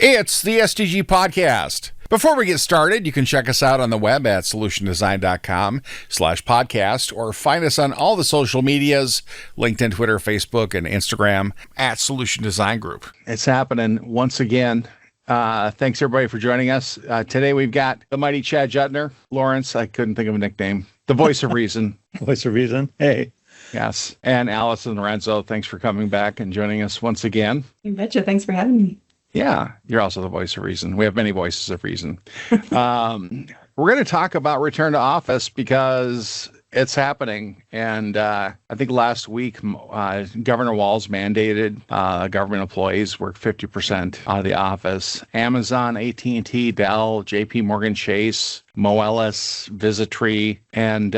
It's the SDG Podcast. Before we get started, you can check us out on the web at solutiondesign.com/podcast or find us on all the social medias, LinkedIn, Twitter, Facebook, and Instagram at Solution Design Group. It's happening once again. Thanks, everybody, for joining us. Today, we've got the mighty Chad Juttner. Lawrence, I couldn't think of a nickname. The voice of reason. Voice of reason. Hey. Yes. And Allison Lorenzo, thanks for coming back and joining us once again. You betcha. Thanks for having me. Yeah, you're also the voice of reason. We have many voices of reason. We're going to talk about return to office because it's happening. And I think last week, Governor Walz mandated government employees work 50% out of the office. Amazon, AT&T, Dell, JP Morgan Chase, Moelis, Visitree, and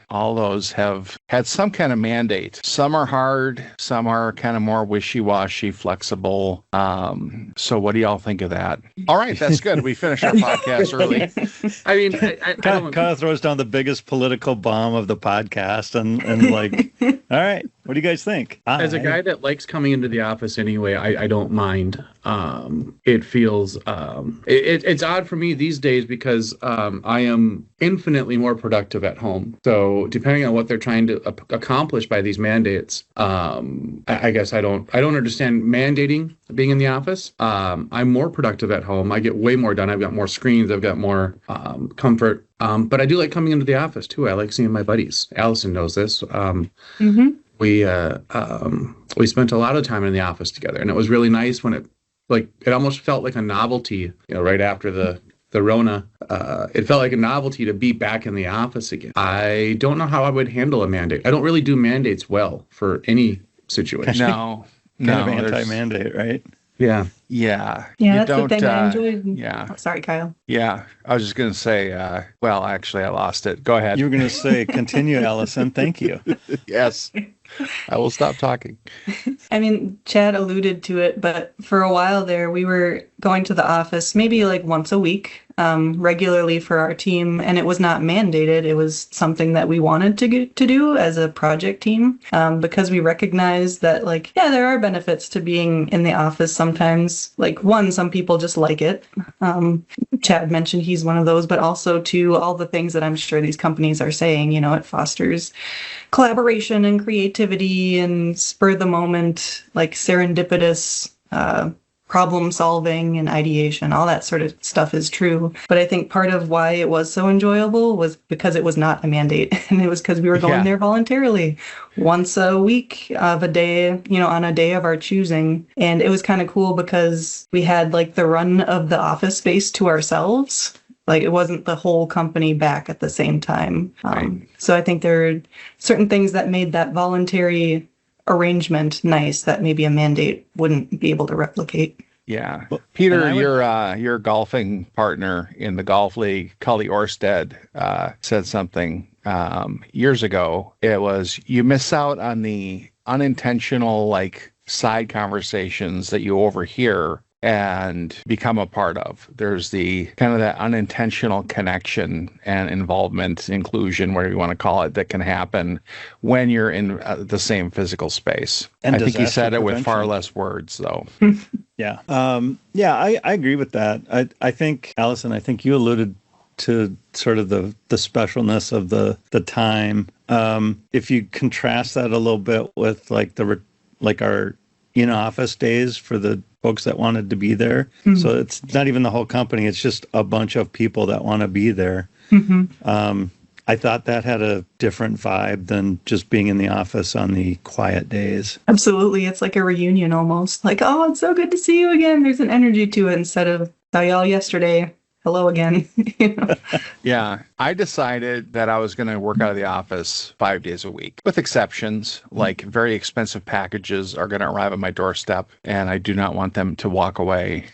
all those have had some kind of mandate. Some are hard, some are kind of more wishy-washy, flexible. So what do y'all think of that? All right, that's good. We finished our podcast early. I mean, I Kyle throws down the biggest political bomb of the podcast and like, all right, what do you guys think? As a guy that likes coming into the office anyway, I don't mind. It feels, it's odd for me these days because I am infinitely more productive at home. So depending on what they're trying to accomplish by these mandates, I guess I don't understand mandating being in the office. I'm more productive at home. I get way more done. I've got more screens. I've got more comfort. But I do like coming into the office too. I like seeing my buddies. Allison knows this. We spent a lot of time in the office together, and it was really nice when it almost felt like a novelty, right after the Rona. It felt like a novelty to be back in the office again. I don't know how I would handle a mandate. I don't really do mandates well for any situation. No, kind of anti-mandate, right? Yeah. Yeah, that's the thing I enjoyed. Yeah. Oh, sorry, Kyle. Yeah, I was just going to say, well, actually, I lost it. Go ahead. You were going to say, continue, Allison. Thank you. Yes. I will stop talking. I mean, Chad alluded to it, but for a while there, we were going to the office maybe like once a week, regularly for our team, and it was not mandated. It was something that we wanted to do as a project team, because we recognized that, there are benefits to being in the office sometimes. Some people just like it. Chad mentioned he's one of those, but also to all the things that I'm sure these companies are saying, it fosters collaboration and creativity and spur the moment, serendipitous problem solving and ideation. All that sort of stuff is true. But I think part of why it was so enjoyable was because it was not a mandate. And it was because we were going there voluntarily once a week of a day, on a day of our choosing. And it was kind of cool because we had the run of the office space to ourselves. It wasn't the whole company back at the same time. So I think there are certain things that made that voluntary arrangement nice that maybe a mandate wouldn't be able to replicate. Yeah. Peter, your golfing partner in the golf league, Cully Orsted, said something years ago. It was, you miss out on the unintentional side conversations that you overhear and become a part of. There's the kind of that unintentional connection and involvement, inclusion, whatever you want to call it, that can happen when you're in the same physical space. And I think he said it with far less words, though. Yeah. I agree with that. I think, Allison, you alluded to sort of the specialness of the time. If you contrast that a little bit with our in-office days for the folks that wanted to be there. Mm-hmm. So it's not even the whole company. It's just a bunch of people that want to be there. Mm-hmm. I thought that had a different vibe than just being in the office on the quiet days. Absolutely. It's like a reunion almost. Oh, it's so good to see you again. There's an energy to it instead of saw y'all yesterday. Hello again. Yeah. I decided that I was going to work out of the office 5 days a week, with exceptions, very expensive packages are going to arrive at my doorstep, and I do not want them to walk away.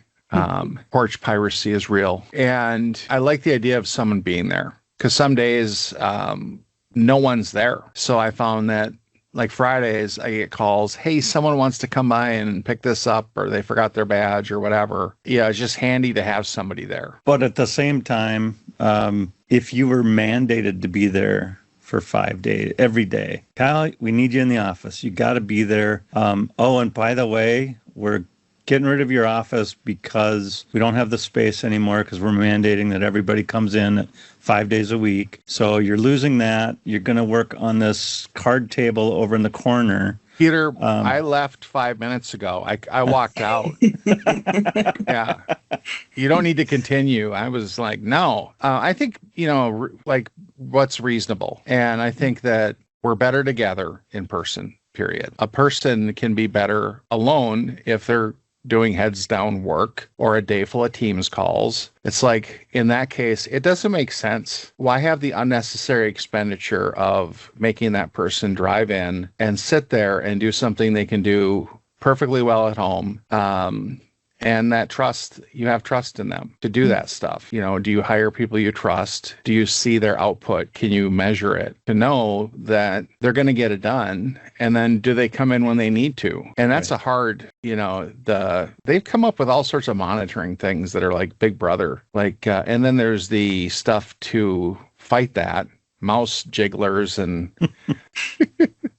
Porch piracy is real. And I like the idea of someone being there, because some days no one's there. So I found that Fridays, I get calls, hey, someone wants to come by and pick this up, or they forgot their badge or whatever. Yeah, it's just handy to have somebody there. But at the same time, if you were mandated to be there for 5 days, every day, Kyle, we need you in the office. You got to be there. And by the way, we're getting rid of your office because we don't have the space anymore because we're mandating that everybody comes in 5 days a week. So you're losing that. You're going to work on this card table over in the corner. Peter, I left 5 minutes ago. I walked out. Yeah. You don't need to continue. I was like, no. I think, like what's reasonable. And I think that we're better together in person, period. A person can be better alone if they're doing heads down work or a day full of Teams calls. It's like, in that case, it doesn't make sense. Why have the unnecessary expenditure of making that person drive in and sit there and do something they can do perfectly well at home? And that trust, you have trust in them to do that stuff. Do you hire people you trust? Do you see their output? Can you measure it to know that they're going to get it done? And then do they come in when they need to? And that's a hard, they've come up with all sorts of monitoring things that are like Big Brother. And then there's the stuff to fight that, mouse jigglers and...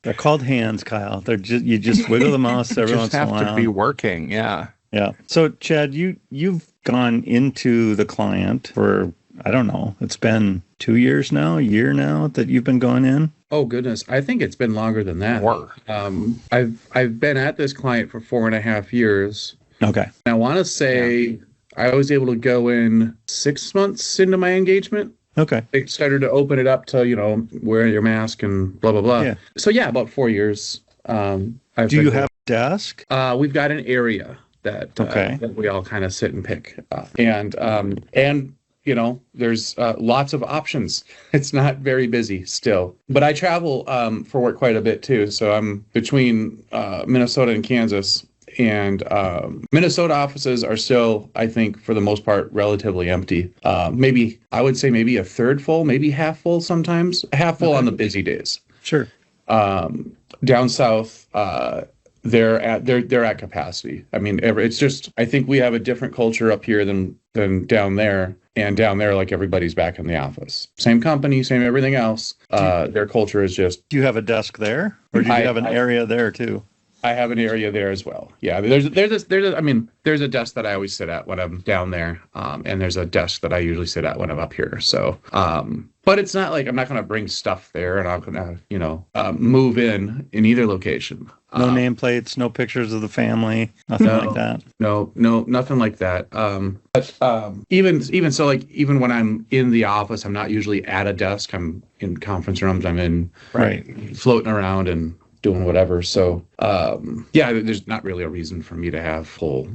They're called hands, Kyle. They're you just wiggle the mouse every once in a while. Just have to be working, yeah. Yeah. So, Chad, you've gone into the client for, I don't know, it's been 2 years now, a year now that you've been going in? Oh, goodness. I think it's been longer than that. More. I've been at this client for 4.5 years. Okay. And I want to say I was able to go in 6 months into my engagement. Okay. They started to open it up to, wear your mask and blah, blah, blah. Yeah. So, about 4 years. Do you have a desk? We've got an area that we all kind of sit and pick. And there's lots of options. It's not very busy still. But I travel for work quite a bit too. So I'm between Minnesota and Kansas. And Minnesota offices are still, I think, for the most part, relatively empty. I would say maybe a third full, maybe half full sometimes. Half full on the busy days. Sure. Down south, they're at capacity. I mean, it's just, I think we have a different culture up here than down there. And down there, like, everybody's back in the office. Same company, same everything else. Their culture is just... Do you have a desk there? Or do you have an area there, too? I have an area there as well. Yeah, there's a desk that I always sit at when I'm down there. And there's a desk that I usually sit at when I'm up here. So, but it's not like I'm not going to bring stuff there and I'm going to, move in either location. No nameplates, no pictures of the family, nothing like that. No, nothing like that. But even so, like, even when I'm in the office, I'm not usually at a desk. I'm in conference rooms. I'm in floating around and doing whatever. So, there's not really a reason for me to have full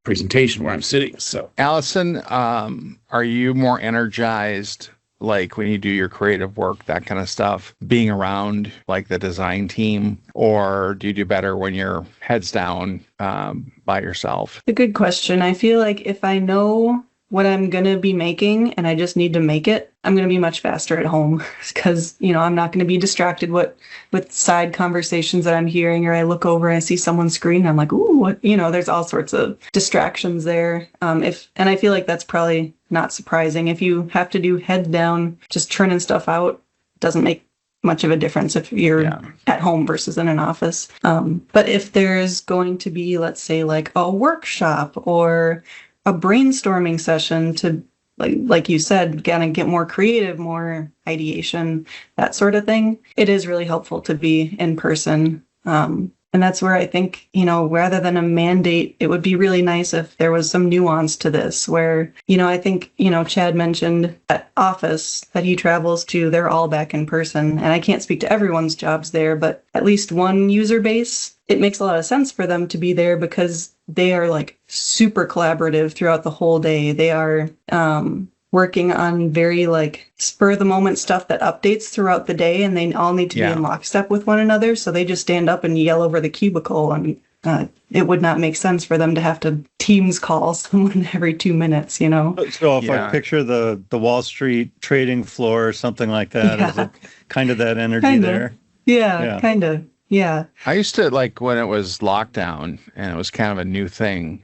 presentation where I'm sitting. So, Allison, are you more energized, like when you do your creative work, that kind of stuff, being around like the design team, or do you do better when you're heads down by yourself? A good question. I feel like if I know what I'm going to be making and I just need to make it, I'm going to be much faster at home because, I'm not going to be distracted with side conversations that I'm hearing, or I look over and I see someone's screen and I'm like, ooh, what? There's all sorts of distractions there. And I feel like that's probably not surprising. If you have to do head down, just churning stuff out, it doesn't make much of a difference if you're at home versus in an office. But if there's going to be, let's say, like a workshop or a brainstorming session to, like you said, kind of get more creative, more ideation, that sort of thing, it is really helpful to be in person. And that's where I think, rather than a mandate, it would be really nice if there was some nuance to this where, I think, Chad mentioned that office that he travels to, they're all back in person. And I can't speak to everyone's jobs there, but at least one user base, it makes a lot of sense for them to be there because they are like super collaborative throughout the whole day. They are working on very like spur of the moment stuff that updates throughout the day, and they all need to be in lockstep with one another. So they just stand up and yell over the cubicle, and it would not make sense for them to have to Teams call someone every 2 minutes, So if I picture the Wall Street trading floor or something like that, is it kind of that energy there? Yeah, kind of. Yeah. I used to, like, when it was lockdown and it was kind of a new thing,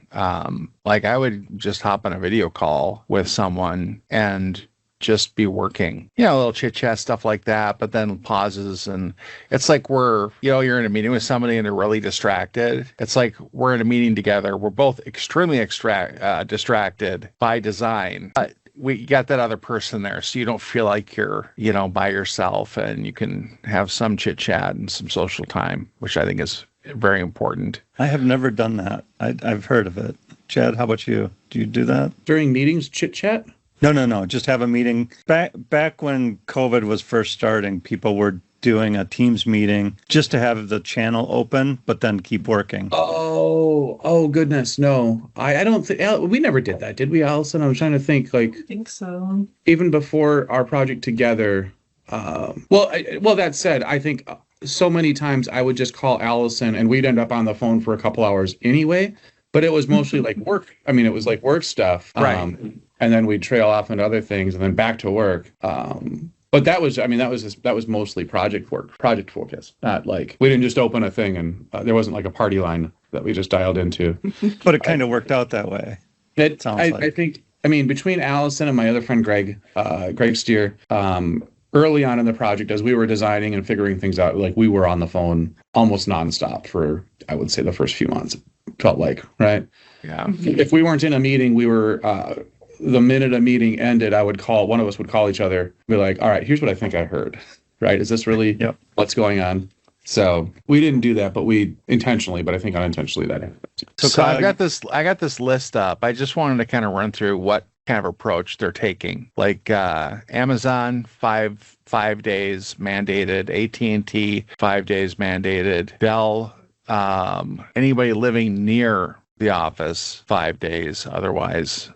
like I would just hop on a video call with someone and just be working, a little chit chat, stuff like that, but then pauses. And it's like you're in a meeting with somebody and they're really distracted. It's like we're in a meeting together. We're both extremely distracted by design. But we got that other person there, so you don't feel like you're, by yourself, and you can have some chit chat and some social time, which I think is very important. I have never done that. I've heard of it. Chad, how about you? Do you do that? During meetings, chit chat? No. Just have a meeting. Back when COVID was first starting, people were doing a Teams meeting just to have the channel open, but then keep working. Oh goodness, no. I don't think we never did that, did we, Allison? I was trying to think. I think so. Even before our project together. Well, that said, I think so many times I would just call Allison and we'd end up on the phone for a couple hours anyway. But it was mostly like work. I mean, it was like work stuff. Right. And then we'd trail off into other things and then back to work. But that was mostly project focus. Not like we didn't just open a thing and there wasn't like a party line that we just dialed into. But it kind of worked out that way. I think, between Allison and my other friend, Greg Steer, early on in the project, as we were designing and figuring things out, like we were on the phone almost nonstop for, I would say, the first few months. Felt like, right? Yeah. If we weren't in a meeting, we were, the minute a meeting ended, one of us would call each other, be like, all right, here's what I think I heard, right? Is this really what's going on? So we didn't do that, but we intentionally, but I think unintentionally that happened. So I got this list up. I just wanted to kind of run through what kind of approach they're taking. Like Amazon, 5 days mandated, AT&T, 5 days mandated, Dell, anybody living near the office, 5 days, otherwise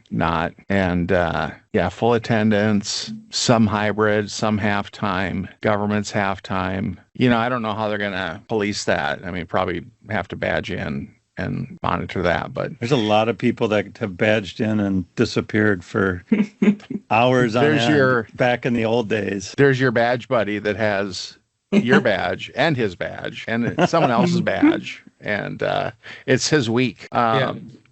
not. And full attendance, some hybrid, some halftime, government's halftime. I don't know how they're going to police that. I mean, probably have to badge in and monitor that. But there's a lot of people that have badged in and disappeared for hours on end back in the old days. There's your badge buddy that has your badge and his badge and someone else's badge, and it's his week.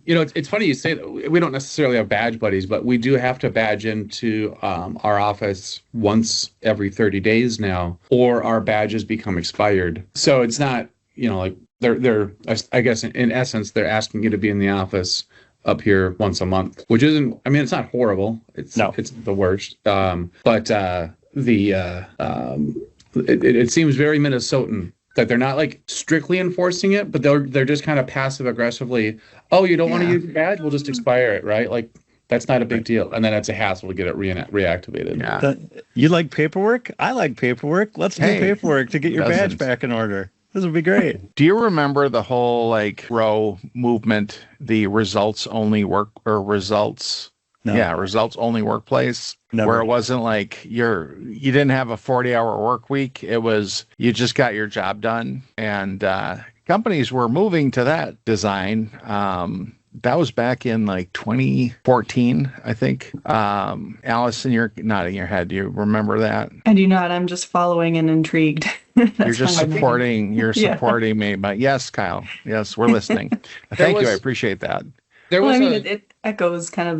It's funny you say that. We don't necessarily have badge buddies, but we do have to badge into our office once every 30 days now, or our badges become expired. So it's not, like they're I guess in essence they're asking you to be in the office up here once a month, which isn't. I mean, it's not horrible. It's the worst. It seems very Minnesotan that they're not like strictly enforcing it, but they're just kind of passive aggressively. Oh, you don't want to use your badge? We'll just expire it, right? Like that's not a big deal, and then it's a hassle to get it reactivated. Yeah. You like paperwork? I like paperwork. Let's do paperwork to get your badge back in order. This would be great. Do you remember the whole row movement, the results only workplace? Never. Where it wasn't like you didn't have a 40-hour work week. It was you just got your job done, and companies were moving to that design. That was back in 2014, I think. Allison, you're nodding your head. Do you remember that? I do not. I'm just following and intrigued. You're just supporting. You're supporting me. But yes, Kyle. Yes, we're listening. Thank you. I appreciate that. It echoes kind of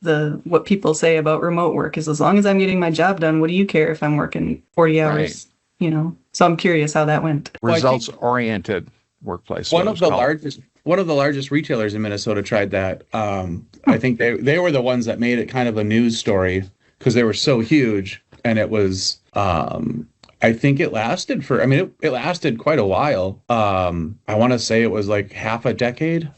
the what people say about remote work is as long as I'm getting my job done, what do you care if I'm working 40 hours? Right. So I'm curious how that went. Results oriented workplace. One of the largest retailers in Minnesota tried that. I think they were the ones that made it kind of a news story because they were so huge, and it was. I think it lasted it lasted quite a while. I want to say it was like half a decade,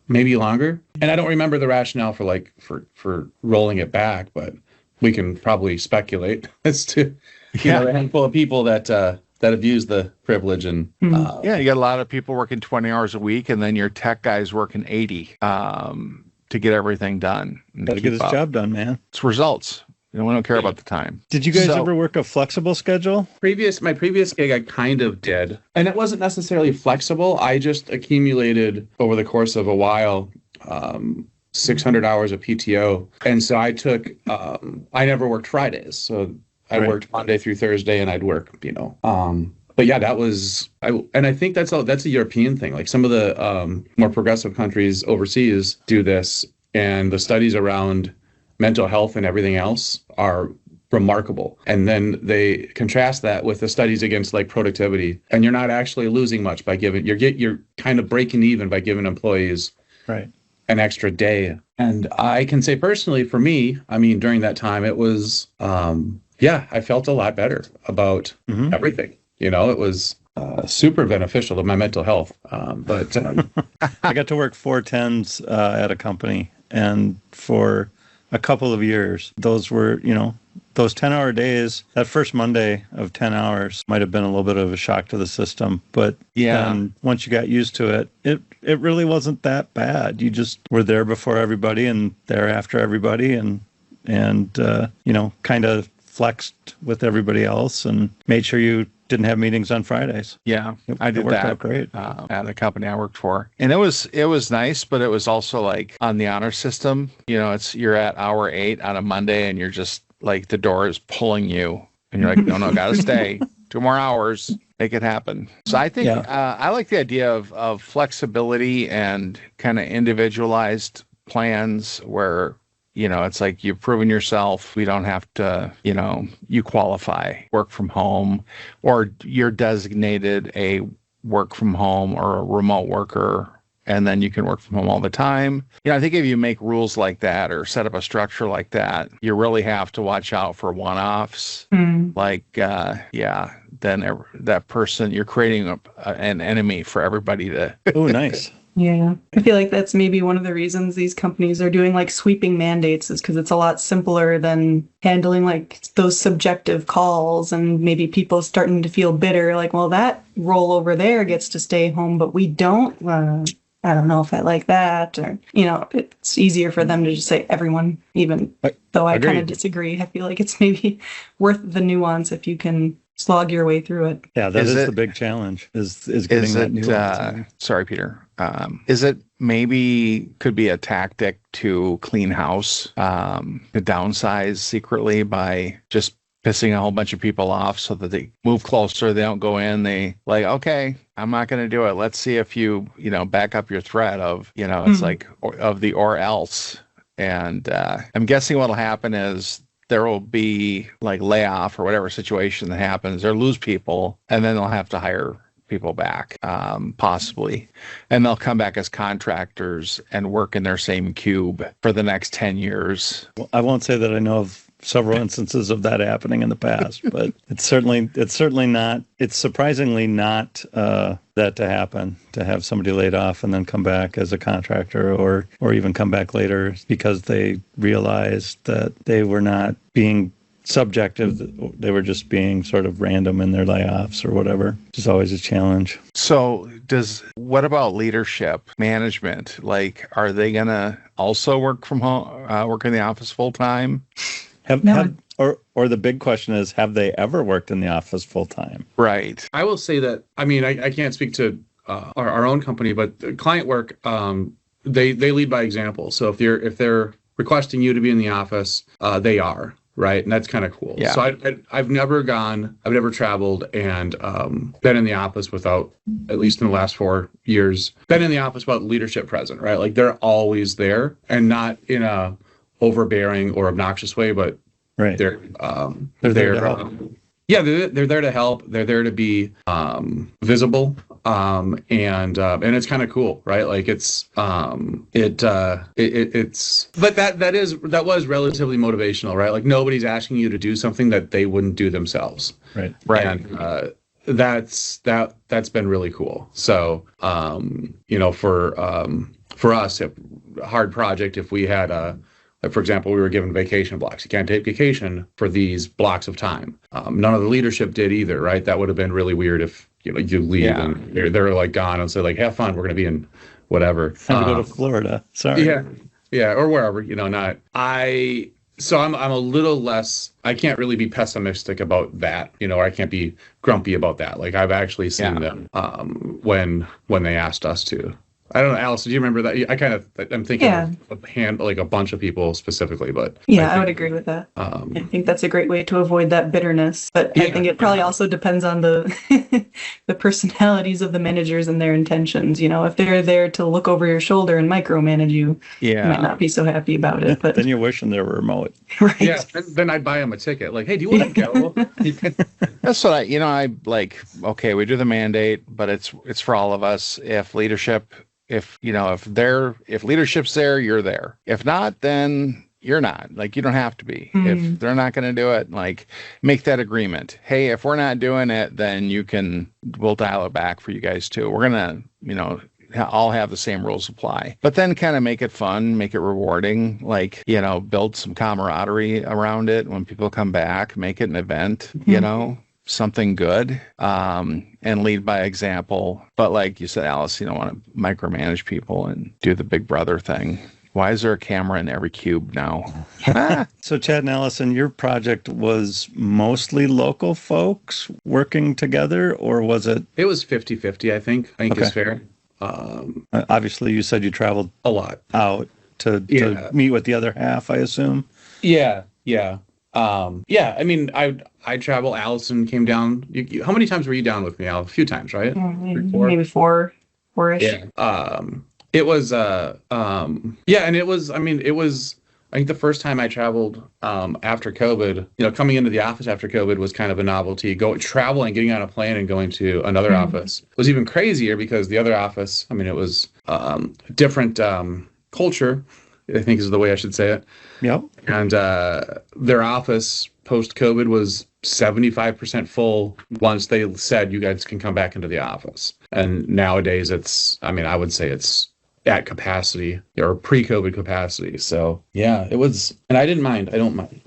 maybe longer. And I don't remember the rationale for rolling it back, but we can probably speculate as to the handful of people that have used the privilege. And you got a lot of people working 20 hours a week, and then your tech guys working 80 to get everything done. Got to get his job done, man. It's results. We don't care about the time. Did you guys ever work a flexible schedule? My previous gig, I kind of did. And it wasn't necessarily flexible. I just accumulated over the course of a while 600 hours of PTO. And so I took, I never worked Fridays. So I worked Monday through Thursday, and I'd work, But yeah, that was, and I think that's a European thing. Like some of the more progressive countries overseas do this. And the studies around mental health and everything else are remarkable. And then they contrast that with the studies against like productivity, and you're not actually losing much by giving, you're kind of breaking even by giving employees right. an extra day. And I can say personally for me, I mean, during that time, it was, I felt a lot better about everything. You know, it was super beneficial to my mental health. But I got to work 410s at a company, and for a couple of years, those were, those 10-hour days, that first Monday of 10 hours might have been a little bit of a shock to the system. But then once you got used to it, it really wasn't that bad. You just were there before everybody and there after everybody, and kind of flexed with everybody else and made sure you didn't have meetings on Fridays. Yeah, I did worked that out great at a company I worked for, and it was nice, but it was also like on the honor system. You're at hour 8 on a Monday, and you're just like the door is pulling you, and you're like, no, gotta stay 2 more hours, make it happen. So I think I like the idea of flexibility and kind of individualized plans where. It's like you've proven yourself. We don't have to, you qualify, work from home, or you're designated a work from home or a remote worker, and then you can work from home all the time. I think if you make rules like that or set up a structure like that, you really have to watch out for one-offs. Like, then that person, you're creating an enemy for everybody to. Oh, nice. Yeah, I feel like that's maybe one of the reasons these companies are doing like sweeping mandates, is because it's a lot simpler than handling like those subjective calls and maybe people starting to feel bitter, like, well, that role over there gets to stay home, but we don't. I don't know if I like that, or, it's easier for them to just say everyone, even though I kind of disagree. I feel like it's maybe worth the nuance if you can slog your way through it. Yeah, that is the big challenge, is getting that nuance. Sorry, Peter. Is it maybe could be a tactic to clean house, to downsize secretly by just pissing a whole bunch of people off so that they move closer, they don't go in, they like, okay, I'm not going to do it. Let's see if you, back up your threat of, it's like of the or else. And I'm guessing what'll happen is there will be like layoff or whatever situation that happens, or lose people, and then they'll have to hire people back, possibly. And they'll come back as contractors and work in their same cube for the next 10 years. Well, I won't say that I know of several instances of that happening in the past, but it's surprisingly not that to happen, to have somebody laid off and then come back as a contractor, or even come back later because they realized that they were not being subjective, they were just being sort of random in their layoffs or whatever, which is always a challenge. So what about leadership, management? Like, are they going to also work from home, work in the office full time? Or the big question is, have they ever worked in the office full time? Right. I will say that, I mean, I can't speak to our own company, but client work, they lead by example. So if they're requesting you to be in the office, they are. Right. And that's kind of cool. Yeah. So I've never traveled and been in the office without, at least in the last 4 years, been in the office without leadership present. Right. Like, they're always there, and not in a overbearing or obnoxious way, but right. They're there to help. They're there to help. They're there to be visible. And it's kind of cool, right? Like, it's but that was relatively motivational, right? Like, nobody's asking you to do something that they wouldn't do themselves. Right. And that's been really cool. So for us, a hard project, if we had for example, we were given vacation blocks. You can't take vacation for these blocks of time. None of the leadership did either, right? That would have been really weird if you leave and they're like gone and say like, have fun, we're going to be in whatever. Time to go to Florida. Sorry. Yeah, or wherever. Not. So I'm a little less. I can't really be pessimistic about that, or I can't be grumpy about that. Like, I've actually seen them when they asked us to. I don't know, Alice, do you remember that? I'm thinking Yeah. of a bunch of people specifically, but Yeah, I would agree with that. I think that's a great way to avoid that bitterness. But I think it probably also depends on the the personalities of the managers and their intentions. You know, if they're there to look over your shoulder and micromanage you, you might not be so happy about it. But then you're wishing they were remote. Right. Yeah, then I'd buy them a ticket. Like, hey, do you want to go? That's what I like, okay, we do the mandate, but it's for all of us. If leadership's there, you're there. If not, then you're not. Like, you don't have to be. If they're not going to do it, like, make that agreement. Hey, if we're not doing it, then we'll dial it back for you guys too. We're going to, all have the same rules apply, but then kind of make it fun, make it rewarding, like, build some camaraderie around it. When people come back, make it an event, something good, and lead by example. But like you said, Alice, you don't want to micromanage people and do the big brother thing. Why is there a camera in every cube now? So Chad and Allison, your project was mostly local folks working together, or was it? It was 50-50, I think. Is fair. Obviously, you said you traveled a lot out to meet with the other half, I assume. Yeah. I mean, I travel. Allison came down. How many times were you down with me, Al? A few times, right? Maybe four-ish. Yeah. It was. And it was. I mean, it was. I think the first time I traveled after COVID, coming into the office after COVID was kind of a novelty. Traveling, getting on a plane and going to another office was even crazier, because the other office, I mean, it was different culture, I think is the way I should say it. Yep. And their office post-COVID was 75% full once they said you guys can come back into the office. And nowadays I would say it's at capacity or pre-COVID capacity. So yeah, it was, and I didn't mind. I don't mind.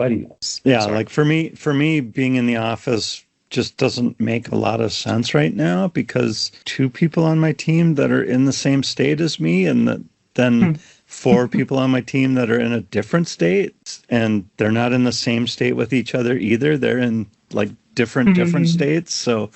Yeah, sorry. Like for me, being in the office just doesn't make a lot of sense right now, because 2 people on my team that are in the same state as me, and then 4 people on my team that are in a different state, and they're not in the same state with each other either. They're in like different states. So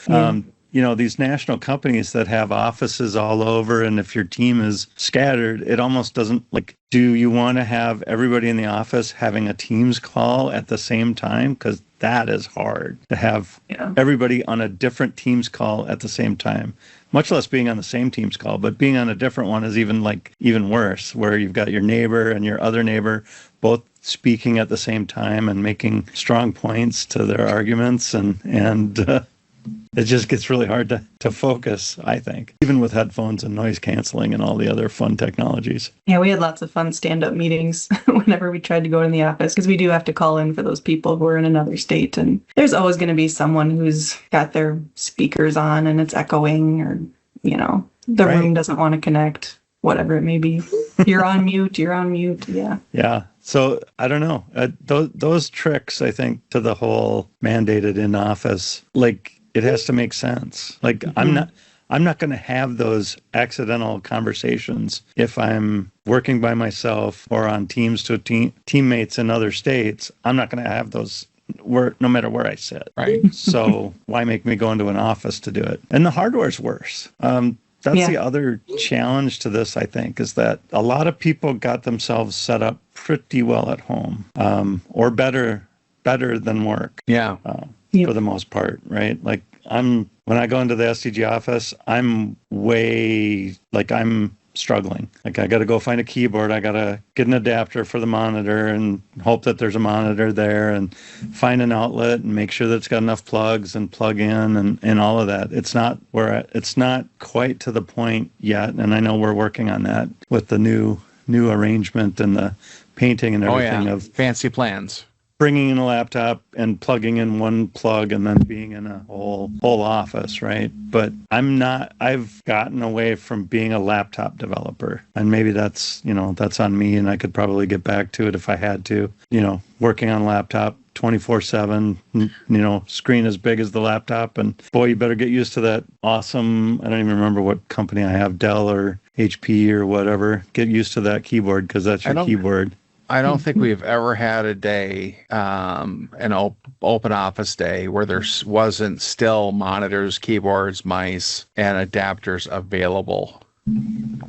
these national companies that have offices all over, and if your team is scattered, it almost doesn't, like, do you want to have everybody in the office having a Teams call at the same time? Because that is hard to have everybody on a different Teams call at the same time, much less being on the same Teams call, but being on a different one is even worse, where you've got your neighbor and your other neighbor both speaking at the same time and making strong points to their arguments, and it just gets really hard to focus, I think, even with headphones and noise canceling and all the other fun technologies. Yeah, we had lots of fun stand-up meetings whenever we tried to go in the office, because we do have to call in for those people who are in another state. And there's always going to be someone who's got their speakers on and it's echoing, or, the room doesn't want to connect, whatever it may be. You're on mute. Yeah. Yeah. So I don't know. Those tricks, I think, to the whole mandated in office, like, it has to make sense. Like, I'm not going to have those accidental conversations if I'm working by myself or on teams to teammates in other states. I'm not going to have those no matter where I sit. Right. So why make me go into an office to do it? And the hardware's worse. That's the other challenge to this, I think, is that a lot of people got themselves set up pretty well at home, or better than work. Yeah. For the most part, right? Like, when I go into the SDG office, I'm struggling. Like, I got to go find a keyboard. I got to get an adapter for the monitor and hope that there's a monitor there, and find an outlet and make sure that it's got enough plugs and plug in and all of that. It's not quite to the point yet. And I know we're working on that with the new arrangement and the painting and everything of fancy plans. Bringing in a laptop and plugging in one plug and then being in a whole office, right? But I've gotten away from being a laptop developer. And maybe that's on me, and I could probably get back to it if I had to. Working on a laptop 24/7, screen as big as the laptop. And boy, you better get used to that awesome, I don't even remember what company I have, Dell or HP or whatever. Get used to that keyboard, because that's your keyboard. I don't think we've ever had a day, an open office day, where there wasn't still monitors, keyboards, mice, and adapters available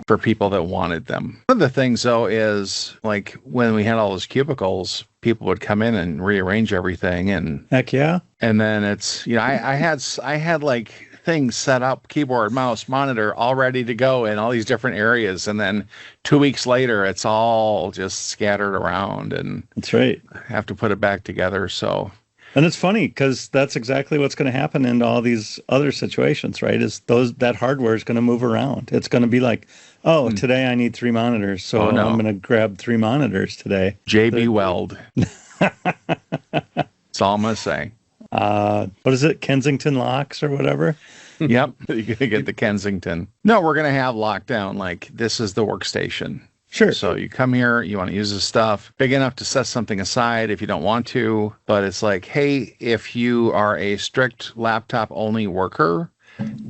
for people that wanted them. One of the things, though, is like when we had all those cubicles, people would come in and rearrange everything, and Heck yeah. and then it's, you know, I had like things set up, keyboard, mouse, monitor, all ready to go in all these different areas, and then 2 weeks later, it's all just scattered around, and That's right. I have to put it back together. So. And it's funny because that's exactly what's going to happen in all these other situations, right? Is that hardware is going to move around. It's going to be like, oh, today I need 3 monitors, so I'm going to grab 3 monitors today. JB Weld. That's all I'm going to say. What is it? Kensington locks or whatever? Yep. You're going to get the Kensington. No, we're going to have lockdown. Like, this is the workstation. Sure. So you come here, you want to use this stuff, big enough to set something aside if you don't want to. But it's like, hey, if you are a strict laptop only worker,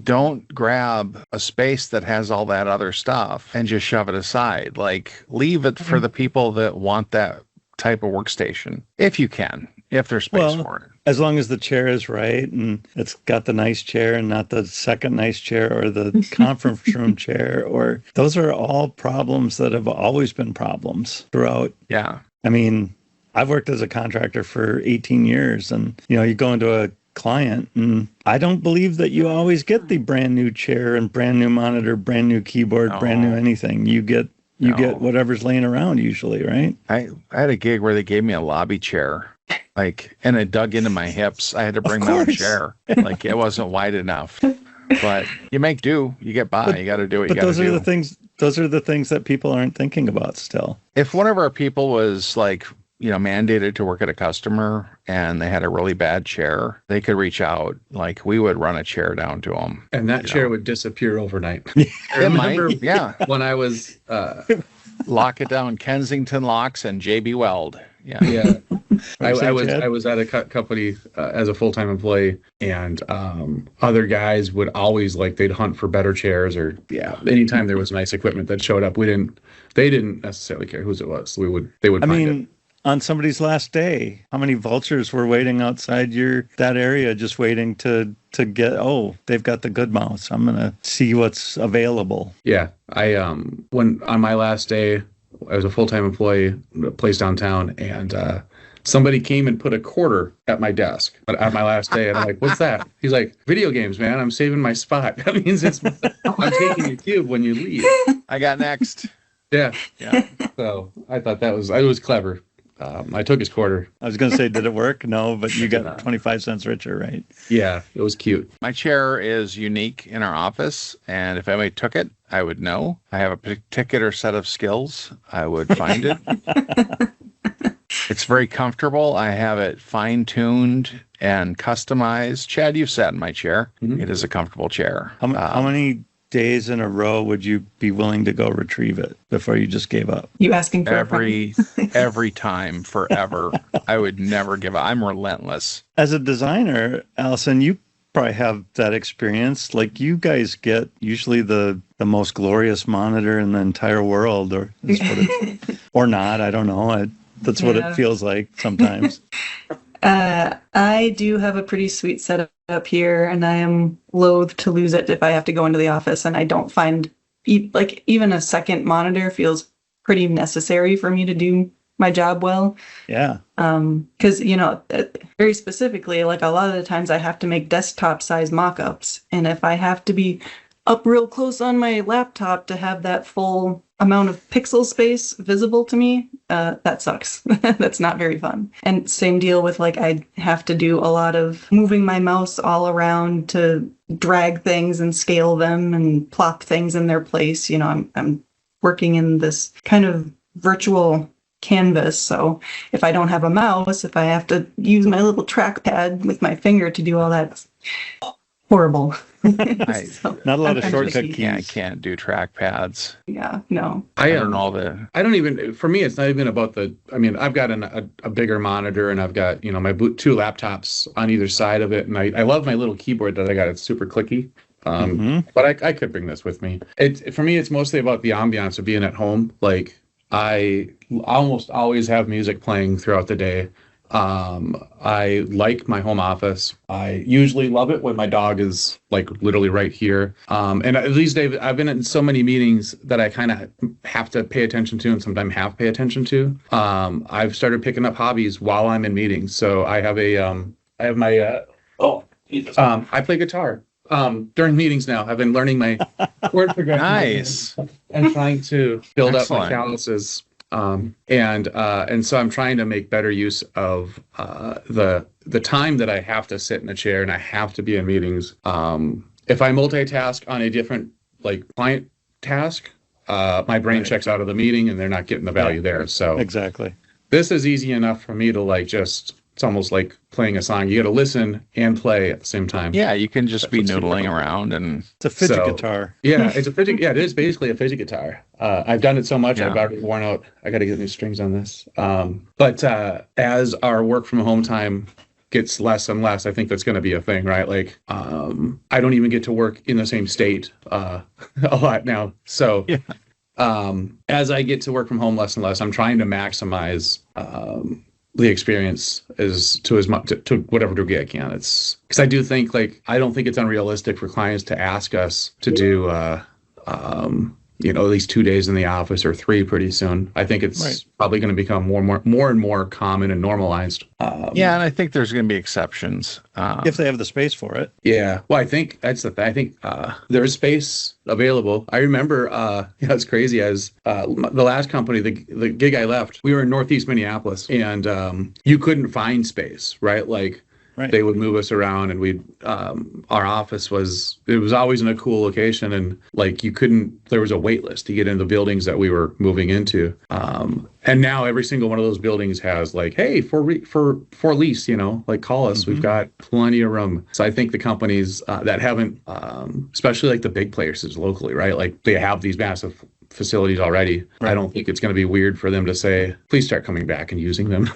don't grab a space that has all that other stuff and just shove it aside. Like, leave it for the people that want that type of workstation, if you can, if there's space for it. As long as the chair is right and it's got the nice chair and not the second nice chair or the conference room chair, or those are all problems that have always been problems throughout. Yeah. I mean, I've worked as a contractor for 18 years and, you know, you go into a client and I don't believe that you always get the brand new chair and brand new monitor, brand new keyboard, brand new anything. You get whatever's laying around usually, right? I had a gig where they gave me a lobby chair. Like, and it dug into my hips. I had to bring my own chair. Like, it wasn't wide enough. But you make do. You get by. You got to do what you got to do. Those are the things that people aren't thinking about still. If one of our people was like, you know, mandated to work at a customer and they had a really bad chair, they could reach out. Like, we would run a chair down to them. And that chair would disappear overnight. I remember, when I was... Lock it down, Kensington Locks and JB Weld. Yeah. I was at a company as a full-time employee, and other guys would always, like, they'd hunt for better chairs, or anytime there was nice equipment that showed up, they didn't necessarily care whose it was. They would find it. On somebody's last day, how many vultures were waiting outside that area just waiting to get, they've got the good mouse. I'm going to see what's available. Yeah. When on my last day, I was a full-time employee at a place downtown, and somebody came and put a quarter at my desk at my last day. And I'm like, what's that? He's like, video games, man. I'm saving my spot. That means I'm taking your cube when you leave. I got next. Yeah. So I thought it was clever. I took his quarter. I was going to say, did it work? No, but you got 25 cents richer, right? Yeah, it was cute. My chair is unique in our office, and if anybody took it, I would know. I have a particular set of skills. I would find it. It's very comfortable. I have it fine-tuned and customized. Chad, you've sat in my chair. Mm-hmm. It is a comfortable chair. How many days in a row would you be willing to go retrieve it before you just gave up? You asking for every time, forever. I would never give up. I'm relentless. As a designer, Allison, you probably have that experience. Like, you guys get usually the most glorious monitor in the entire world, or or not. I don't know. That's what it feels like sometimes. I do have a pretty sweet setup here, and I am loath to lose it if I have to go into the office, and I don't find even a second monitor feels pretty necessary for me to do my job well. Yeah. Because, very specifically, like, a lot of the times I have to make desktop size mock-ups, and if I have to be up real close on my laptop to have that full amount of pixel space visible to me, that sucks. That's not very fun. And same deal with, like, I have to do a lot of moving my mouse all around to drag things and scale them and plop things in their place. I'm working in this kind of virtual canvas, so if I don't have a mouse, if I have to use my little trackpad with my finger to do all that, it's horrible. Not a lot of shortcut keys. I can't do trackpads. Yeah, no. I don't even, for me, it's not even about I've got a bigger monitor, and I've got, my two laptops on either side of it. And I love my little keyboard that I got. It's super clicky. But I could bring this with me. For me, it's mostly about the ambiance of being at home. Like, I almost always have music playing throughout the day. I like my home office. I usually love it when my dog is like literally right here. And these days I've been in so many meetings that I kind of have to pay attention to and sometimes have to pay attention to. I've started picking up hobbies while I'm in meetings. So I have I play guitar during meetings now. I've been learning my chord progression. Nice. And trying to build Excellent. up my calluses. And so I'm trying to make better use of the time that I have to sit in a chair and I have to be in meetings. If I multitask on a different like client task, my brain checks out of the meeting and they're not getting the value there. So Exactly. this is easy enough for me to like just, it's almost like playing a song. You got to listen and play at the same time. Yeah, you can just be That's noodling around and It's a fidget guitar. Yeah, it's a fidget. Yeah, it is basically a fidget guitar. I've done it so much, Yeah. I've already worn out. I got to get new strings on this. But as our work from home time gets less and less, I think that's going to be a thing, right? Like, I don't even get to work in the same state a lot now. So, as I get to work from home less and less, I'm trying to maximize the experience as much to whatever degree I can. It's because I do think like I don't think it's unrealistic for clients to ask us to do at least 2 days in the office or 3 pretty soon. I think it's probably going to become more and more common and normalized. yeah, and I think there's going to be exceptions. If they have the space for it. Yeah, well, I think that's the thing. I think there's space available. I remember, it's crazy. As the last company, the gig I left, we were in Northeast Minneapolis, and you couldn't find space, right? Like. Right. They would move us around, and our office was always in a cool location, and like there was a wait list to get into the buildings that we were moving into. And now every single one of those buildings has like, hey, for lease, like call us. Mm-hmm. We've got plenty of room. So I think the companies that haven't, especially like the big places locally, right? Like they have these massive facilities already. Right. I don't think it's going to be weird for them to say, please start coming back and using them.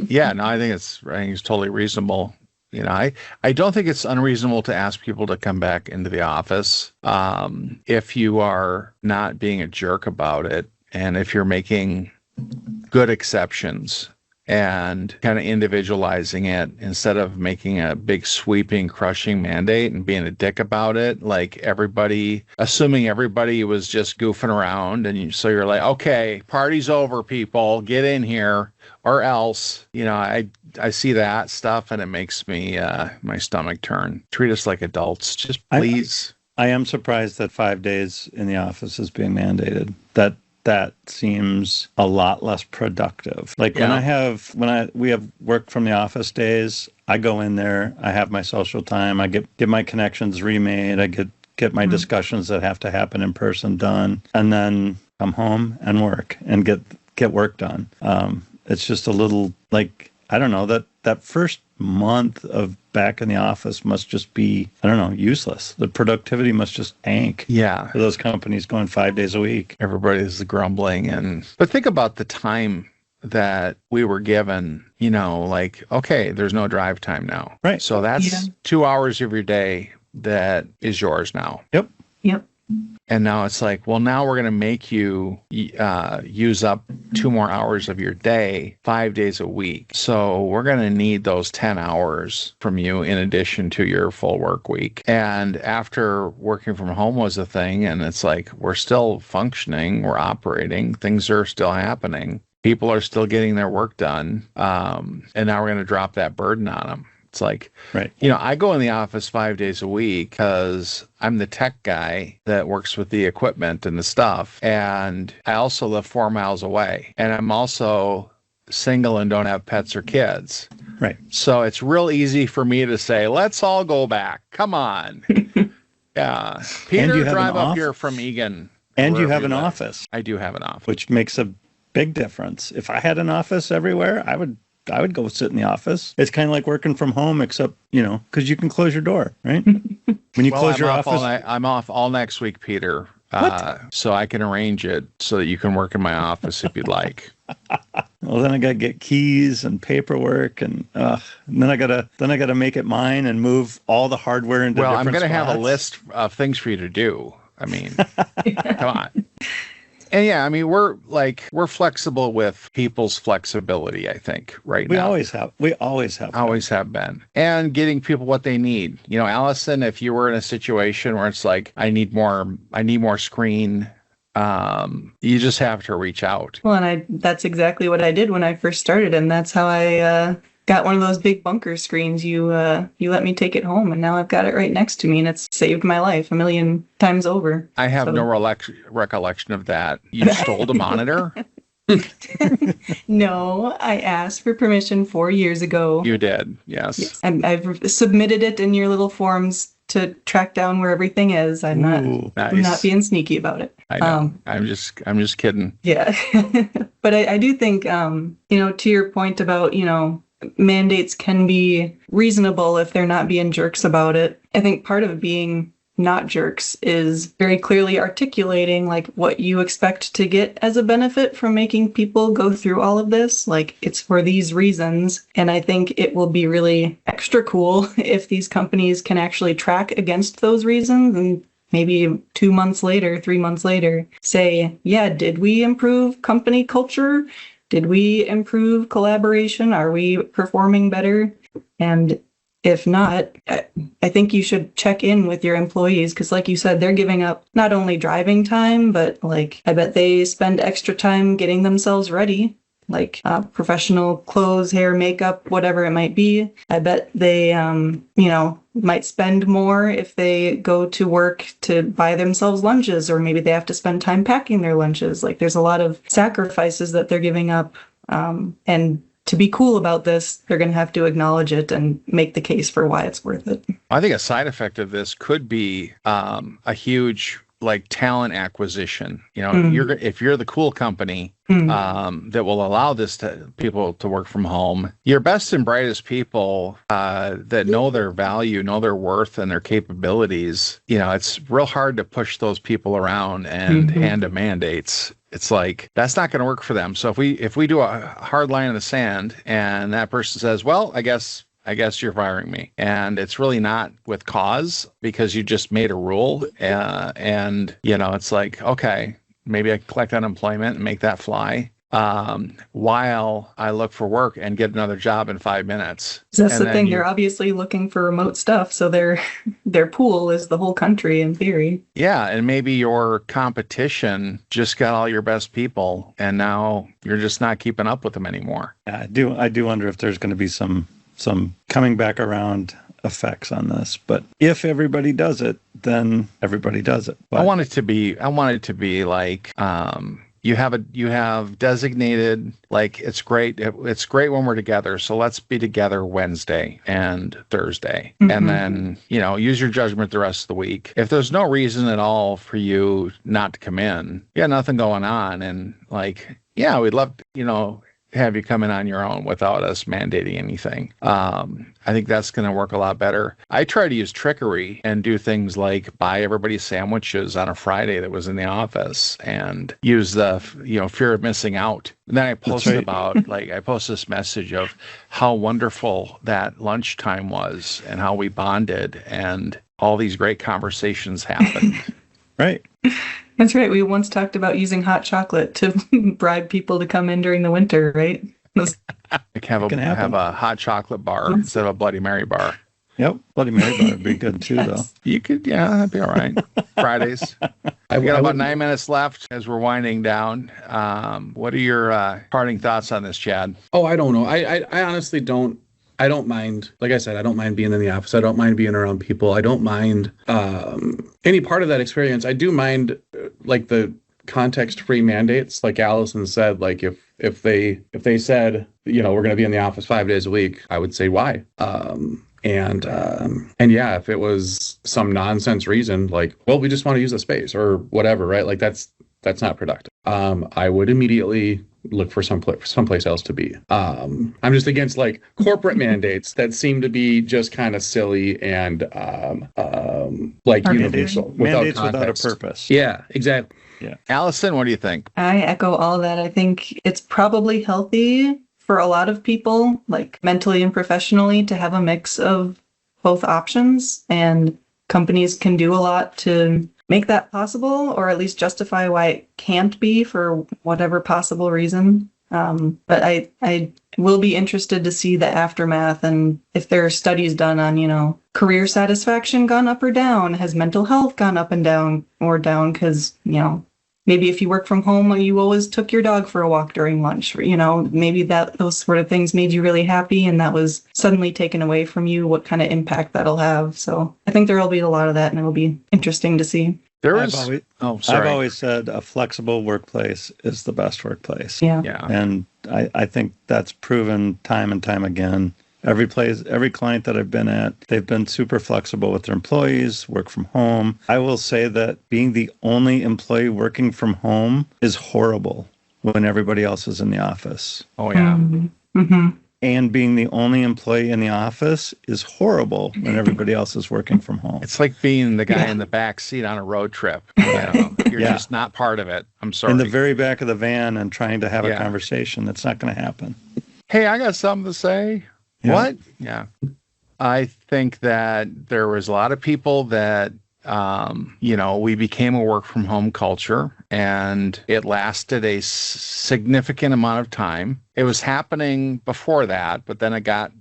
Yeah, no, I think it's totally reasonable. I don't think it's unreasonable to ask people to come back into the office if you are not being a jerk about it and if you're making good exceptions and kind of individualizing it instead of making a big sweeping, crushing mandate and being a dick about it. Like assuming everybody was just goofing around. And so you're like, okay, party's over, people, get in here or else, I see that stuff and it makes me, my stomach turn. Treat us like adults. Just please. I am surprised that 5 days in the office is being mandated. That seems a lot less productive. Like we have work from the office days, I go in there, I have my social time, I get my connections remade, I get my discussions that have to happen in person done, and then come home and work and get work done. It's just a little like, I don't know, that first month of back in the office must just be, I don't know, useless. The productivity must just tank. Yeah. For those companies going 5 days a week. Everybody's grumbling. But think about the time that we were given, like, okay, there's no drive time now. Right. So that's 2 hours of your day that is yours now. Yep. And now it's like, well, now we're going to make you use up 2 more hours of your day, 5 days a week. So we're going to need those 10 hours from you in addition to your full work week. And after working from home was a thing, and it's like, we're still functioning, we're operating, things are still happening. People are still getting their work done. And now we're going to drop that burden on them. It's like, right. I go in the office 5 days a week because I'm the tech guy that works with the equipment and the stuff. And I also live 4 miles away. And I'm also single and don't have pets or kids. Right. So it's real easy for me to say, let's all go back. Come on. Yeah. Peter, drive up here from Egan. And you have an office. I do have an office. Which makes a big difference. If I had an office everywhere, I would go sit in the office. It's kind of like working from home, except, because you can close your door, right? When you close your office. I'm off all next week, Peter. So I can arrange it so that you can work in my office if you'd like. Well, then I got to get keys and paperwork, and then I gotta make it mine and move all the hardware into different spots. I'm going to have a list of things for you to do. I mean, come on. And yeah, I mean, we're flexible with people's flexibility, I think, right We now. always have. We always have. Always have been. And getting people what they need. You know, Allison, if you were in a situation where it's like, I need more screen, you just have to reach out. Well, and that's exactly what I did when I first started, and that's how I got one of those big bunker screens. You let me take it home, and now I've got it right next to me, and it's saved my life a million times over. I have no recollection of that. You stole the monitor? No, I asked for permission 4 years ago. You did, yes. And I've submitted it in your little forms to track down where everything is. I'm not being sneaky about it. I know. I'm just kidding. Yeah. But I do think, to your point about, mandates can be reasonable if they're not being jerks about it. I think part of being not jerks is very clearly articulating like what you expect to get as a benefit from making people go through all of this. Like, it's for these reasons. And I think it will be really extra cool if these companies can actually track against those reasons and maybe 2 months later, 3 months later, say, yeah, did we improve company culture? Did we improve collaboration? Are we performing better? And if not, I think you should check in with your employees because, like you said, they're giving up not only driving time, but like I bet they spend extra time getting themselves ready, like professional clothes, hair, makeup, whatever it might be. I bet they, might spend more if they go to work to buy themselves lunches, or maybe they have to spend time packing their lunches. Like, there's a lot of sacrifices that they're giving up, and to be cool about this, they're going to have to acknowledge it and make the case for why it's worth it. I think a side effect of this could be a huge talent acquisition. If you're the cool company that will allow this to people to work from home, your best and brightest people that know their value, know their worth and their capabilities, it's real hard to push those people around and hand them mandates. It's like, that's not going to work for them. So if we do a hard line in the sand and that person says, well, I guess you're firing me, and it's really not with cause because you just made a rule, and it's like, okay, maybe I can collect unemployment and make that fly while I look for work and get another job in 5 minutes. That's the thing. They're obviously looking for remote stuff, so their pool is the whole country in theory. Yeah, and maybe your competition just got all your best people, and now you're just not keeping up with them anymore. Yeah, I do wonder if there's going to be some coming back around effects on this, but if everybody does it, then everybody does it. But I want it to be like you have designated, like, it's great when we're together, so let's be together Wednesday and Thursday, and then use your judgment the rest of the week. If there's no reason at all for you not to come in, you got nothing going on, and we'd love to, have you come in on your own without us mandating anything. I think that's going to work a lot better. I try to use trickery and do things like buy everybody sandwiches on a Friday that was in the office and use the, fear of missing out. And then I posted about, I posted this message of how wonderful that lunchtime was and how we bonded and all these great conversations happened. Right. That's right. We once talked about using hot chocolate to bribe people to come in during the winter, right? Have a hot chocolate bar instead of a Bloody Mary bar. Yep. Bloody Mary bar would be good too, though. You could, that'd be all right. Fridays. I've got about 9 minutes left as we're winding down. What are your parting thoughts on this, Chad? Oh, I don't know. I honestly don't. I don't mind, like I said, I don't mind being in the office. I don't mind being around people. I don't mind any part of that experience. I do mind the context-free mandates, like Allison said. Like if they said, we're going to be in the office 5 days a week, I would say why. And yeah, if it was some nonsense reason, like, well, we just want to use the space or whatever, right? Like that's not productive. I would immediately look for someplace else to be. I'm just against corporate mandates that seem to be just kind of silly and universal mandates without without a purpose. Yeah, exactly. Yeah. Allison, what do you think? I echo all that. I think it's probably healthy for a lot of people, mentally and professionally, to have a mix of both options, and companies can do a lot to make that possible, or at least justify why it can't be for whatever possible reason. But I will be interested to see the aftermath, and if there are studies done on, career satisfaction gone up or down, has mental health gone up and down or down? Because, maybe if you work from home, you always took your dog for a walk during lunch, maybe those sort of things made you really happy and that was suddenly taken away from you, what kind of impact that'll have. So I think there will be a lot of that, and it'll be interesting to see. I've always said a flexible workplace is the best workplace. Yeah. And I think that's proven time and time again. Every client that I've been at, they've been super flexible with their employees, work from home. I will say that being the only employee working from home is horrible when everybody else is in the office. Oh, yeah. Mm-hmm. And being the only employee in the office is horrible when everybody else is working from home. It's like being the guy in the back seat on a road trip. You're just not part of it. I'm sorry. In the very back of the van and trying to have a conversation. That's not going to happen. Hey, I got something to say. Yeah. What? Yeah. I think that there was a lot of people that, we became a work from home culture, and it lasted a significant amount of time. It was happening before that, but then it got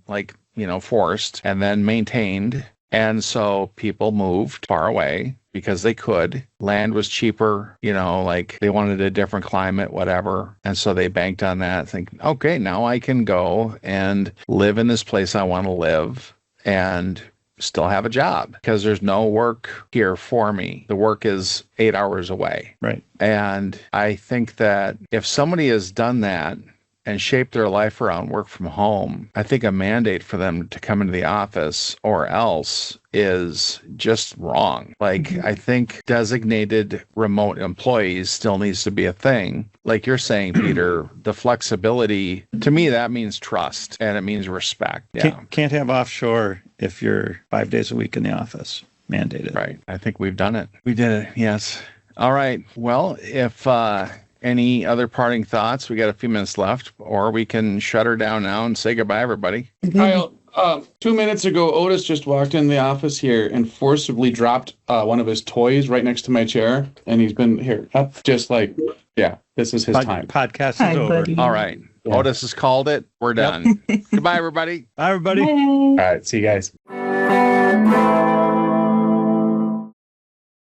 forced and then maintained. And so people moved far away because they could. Land was cheaper, they wanted a different climate, whatever. And so they banked on that, thinking, okay, now I can go and live in this place I want to live and still have a job because there's no work here for me. The work is 8 hours away. Right. And I think that if somebody has done that and shaped their life around work from home, I think a mandate for them to come into the office or else is just wrong. I think designated remote employees still needs to be a thing. Like you're saying, Peter, the flexibility, to me, that means trust and it means respect. Yeah. Can't have offshore if you're 5 days a week in the office. Mandated. Right. I think we've done it. We did it. Yes. All right. Well, if any other parting thoughts, we got a few minutes left, or we can shut her down now and say goodbye, everybody. Kyle, 2 minutes ago, Otis just walked in the office here and forcibly dropped one of his toys right next to my chair, and he's been here just this is his time. Podcast is over. Buddy. All right. Yeah. Otis has called it. We're done. Goodbye, everybody. Bye, everybody. Bye. All right. See you guys.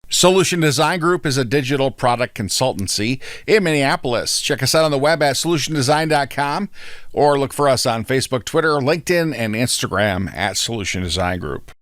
Solution Design Group is a digital product consultancy in Minneapolis. Check us out on the web at solutiondesign.com or look for us on Facebook, Twitter, LinkedIn, and Instagram at Solution Design Group.